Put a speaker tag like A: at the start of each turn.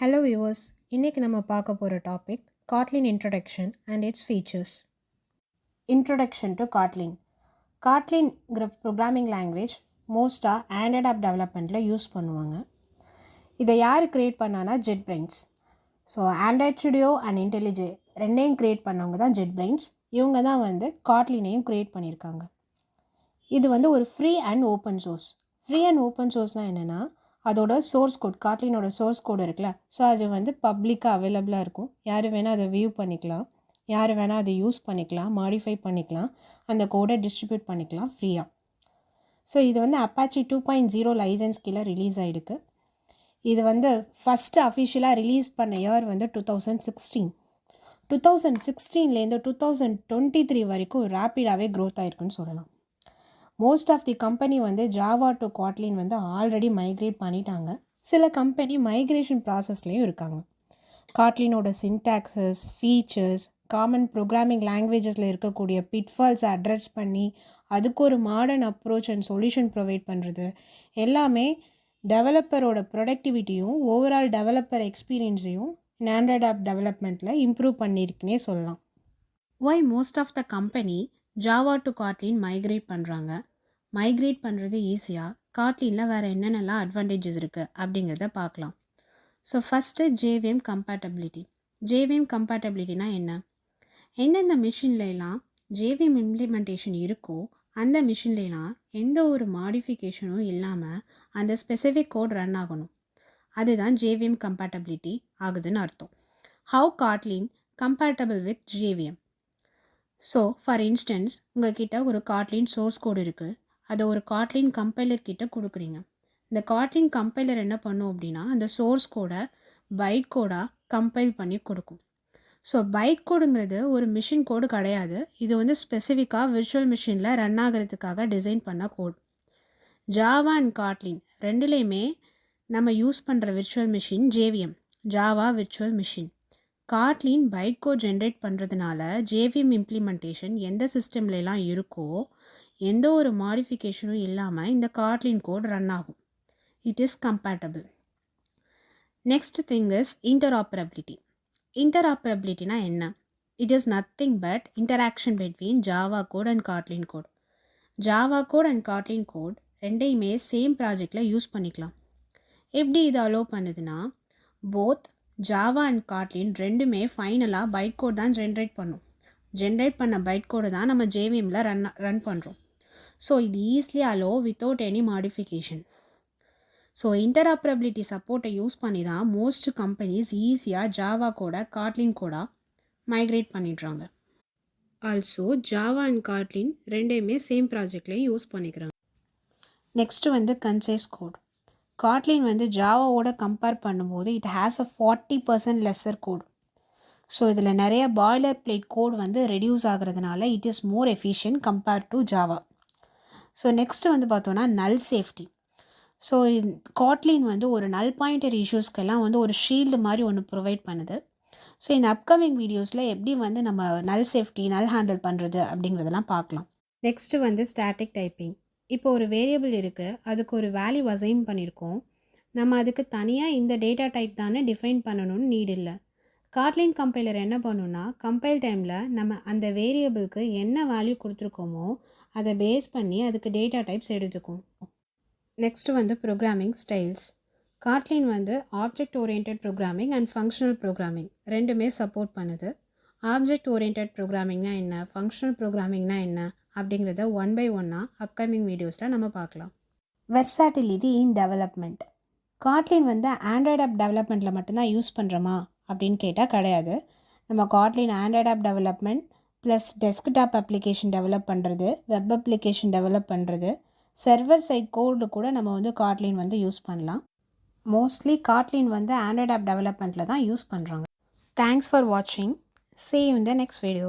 A: Hello viewers, இன்னைக்கு நம்ம பார்க்க போகிற topic Kotlin introduction and its features. Introduction to Kotlin. Kotlin programming language மோஸ்ட்டாக ஆண்ட்ராய்ட் ஆப் டெவலப்மெண்ட்டில் யூஸ் பண்ணுவாங்க. இதை யார் க்ரியேட் பண்ணான்னா JetBrains. So Android studio and IntelliJ ரெண்டையும் க்ரியேட் பண்ணவங்க தான் JetBrains. இவங்க தான் Kotlinனையும் க்ரியேட் பண்ணியிருக்காங்க. இது ஒரு free and open source. Free and open சோர்ஸ்னால் என்னென்னா அதோட சோர்ஸ் கோட், காட்லினோட சோர்ஸ் கோடு இருக்குல்ல, ஸோ அது பப்ளிக்காக அவைலபிளாக இருக்கும். யார் வேணால் அதை வியூ பண்ணிக்கலாம், யார் வேணால் அதை யூஸ் பண்ணிக்கலாம், மாடிஃபை பண்ணிக்கலாம், அந்த கோடை டிஸ்ட்ரிபியூட் பண்ணிக்கலாம் ஃப்ரீயாக. ஸோ இது அப்பாச்சி 2.0 லைசன்ஸ் கீழே ரிலீஸ் ஆகிருக்கு. இது ஃபஸ்ட்டு அஃபிஷியலாக ரிலீஸ் பண்ண இயர் 2016. 2016லேருந்து 2023 வரைக்கும் ரேப்பிடாகவே க்ரோத் ஆகிருக்குன்னு சொல்லலாம். Most of the company Java to Kotlin already migrate பண்ணிட்டாங்க. சில கம்பெனி மைக்ரேஷன் ப்ராசஸ்லேயும் இருக்காங்க. காட்லினோட சின்டாக்ஸஸ், ஃபீச்சர்ஸ், காமன் ப்ரோக்ராமிங் லாங்குவேஜஸில் இருக்கக்கூடிய பிட்ஃபால்ஸை அட்ரஸ் பண்ணி அதுக்கு ஒரு modern approach and solution provide பண்ணுறது எல்லாமே டெவலப்பரோட ப்ரொடக்டிவிட்டியும் ஓவரால் டெவலப்பர் எக்ஸ்பீரியன்ஸையும் ஆண்ட்ராய்ட் ஆப் டெவலப்மெண்ட்டில் இம்ப்ரூவ் பண்ணியிருக்குன்னே சொல்லலாம். Why most of the company Java to Kotlin migrate பண்ணுறாங்க? மைக்ரேட் பண்ணுறது ஈஸியாக காட்லினில் வேறு என்னென்னலாம் அட்வான்டேஜஸ் இருக்குது அப்படிங்கிறத பார்க்கலாம். So first JVM compatibility. JVM கம்பேட்டபிலிட்டினா என்ன? எந்தெந்த மிஷின்லாம் ஜேவிஎம் இம்ப்ளிமெண்டேஷன் இருக்கோ அந்த மிஷின்லாம் எந்த ஒரு மாடிஃபிகேஷனும் இல்லாமல் அந்த ஸ்பெசிஃபிக் கோட் ரன் ஆகணும். அதுதான் ஜேவிஎம் கம்பேட்டபிலிட்டி ஆகுதுன்னு அர்த்தம். How காட்லின் compatible with JVM? So for instance உங்கள்கிட்ட ஒரு காட்லின் சோர்ஸ் கோடு இருக்குது, அதை ஒரு காட்லின் கம்பைலர் கிட்ட கொடுக்குறீங்க. இந்த காட்லின் கம்பைலர் என்ன பண்ணும் அப்படின்னா அந்த சோர்ஸ் கோடை பைட் கோடாக கம்பைல் பண்ணி கொடுக்கும். ஸோ பைட் கோடுங்கிறது ஒரு மிஷின் கோடு கிடையாது. இது ஸ்பெசிஃபிக்காக விர்ச்சுவல் மிஷினில் ரன் ஆகிறதுக்காக டிசைன் பண்ண கோட். ஜாவா அண்ட் காட்லின் ரெண்டுலேயுமே நம்ம யூஸ் பண்ணுற virtual machine JVM, Java virtual machine. Kotlin byte code generate பண்ணுறதுனால ஜேவிஎம் இம்ப்ளிமெண்டேஷன் எந்த சிஸ்டம்லாம் இருக்கோ எந்த ஒரு மாடிஃபிகேஷனும் இல்லாமல் இந்த காட்லின் கோட் ரன் ஆகும். It is compatible. Next thing is interoperability. இன்டர்ஆப்பரபிலிட்டினா என்ன? It is nothing but interaction between Java code and Kotlin code. Java code and Kotlin code ரெண்டையுமே சேம் ப்ராஜெக்டில் யூஸ் பண்ணிக்கலாம். எப்படி இது அலோவ் பண்ணுதுன்னா போத் ஜாவா அண்ட் காட்லின் ரெண்டுமே ஃபைனலாக பைட் கோட் தான் ஜென்ரேட் பண்ணும். ஜென்ரேட் பண்ண பைட் கோடு தான் நம்ம ஜேவிஎம்மில் ரன் பண்ணுறோம். ஸோ இது easily allow without any modification. So interoperability சப்போர்ட்டை யூஸ் பண்ணி தான் மோஸ்ட் கம்பெனிஸ் ஈஸியாக ஜாவா கோட காட்லின் கோடாக மைக்ரேட் பண்ணிடுறாங்க. ஆல்சோ ஜாவா அண்ட் காட்லின் ரெண்டையுமே சேம் ப்ராஜெக்ட்லேயும் யூஸ் பண்ணிக்கிறாங்க. Next concise code. காட்லின் ஜாவாவோட கம்பேர் பண்ணும்போது it has a 40% lesser code. So இதில் நிறைய பாய்லர் பிளேட் கோட் ரெடியூஸ் ஆகிறதுனால it is more efficient compared to Java. So next பார்த்தோன்னா நல் சேஃப்டி. ஸோ காட்லின் ஒரு நல் பாயிண்டர் இஷ்யூஸ்க்கெல்லாம் ஒரு ஷீல்டு மாதிரி ஒன்று ப்ரொவைட் பண்ணுது. ஸோ இந்த அப்கமிங் வீடியோஸில் எப்படி நம்ம நல் சேஃப்டி, நல் ஹேண்டில் பண்ணுறது அப்படிங்கிறதெல்லாம் பார்க்கலாம். Next static typing. இப்போ ஒரு வேரியபிள் இருக்குது, அதுக்கு ஒரு வேல்யூ அசைன் பண்ணியிருக்கோம். நம்ம அதுக்கு தனியாக இந்த டேட்டா டைப் தானே டிஃபைன் பண்ணணும்னு நீட் இல்லை. காட்லின் கம்பைலர் என்ன பண்ணுன்னா கம்பைல் டைமில் நம்ம அந்த வேரியபிளுக்கு என்ன வேல்யூ கொடுத்துருக்கோமோ அதை பேஸ் பண்ணி அதுக்கு டேட்டா டைப்ஸ் எடுத்துக்கும். Next programming styles. Kotlin object oriented programming and functional programming ரெண்டுமே சப்போர்ட் பண்ணுது. ஆப்ஜெக்ட் ஓரியன்ட் ப்ரோக்ராமிங்னா என்ன, ஃபங்க்ஷனல் ப்ரோக்ராமிங்னா என்ன அப்படிங்கிறத ஒன் பை ஒன்னாக அப்கமிங் வீடியோஸில் நம்ம பார்க்கலாம். Versatility in development. Kotlin Android app டெவலப்மெண்ட்டில் மட்டும்தான் யூஸ் பண்ணுறோமா அப்படின்னு கேட்டால் கிடையாது. நம்ம Kotlin Android app development plus desktop application develop பண்ணுறது, வெப் அப்ளிகேஷன் டெவலப் பண்ணுறது, சர்வர் சைட் கோடு கூட நம்ம காட்லின் யூஸ் பண்ணலாம். மோஸ்ட்லி காட்லின் ஆண்ட்ராய்ட் ஆப் டெவலப்மெண்ட்டில் தான் யூஸ் பண்ணுறாங்க. தேங்க்ஸ் ஃபார் வாட்சிங். See you in the next video.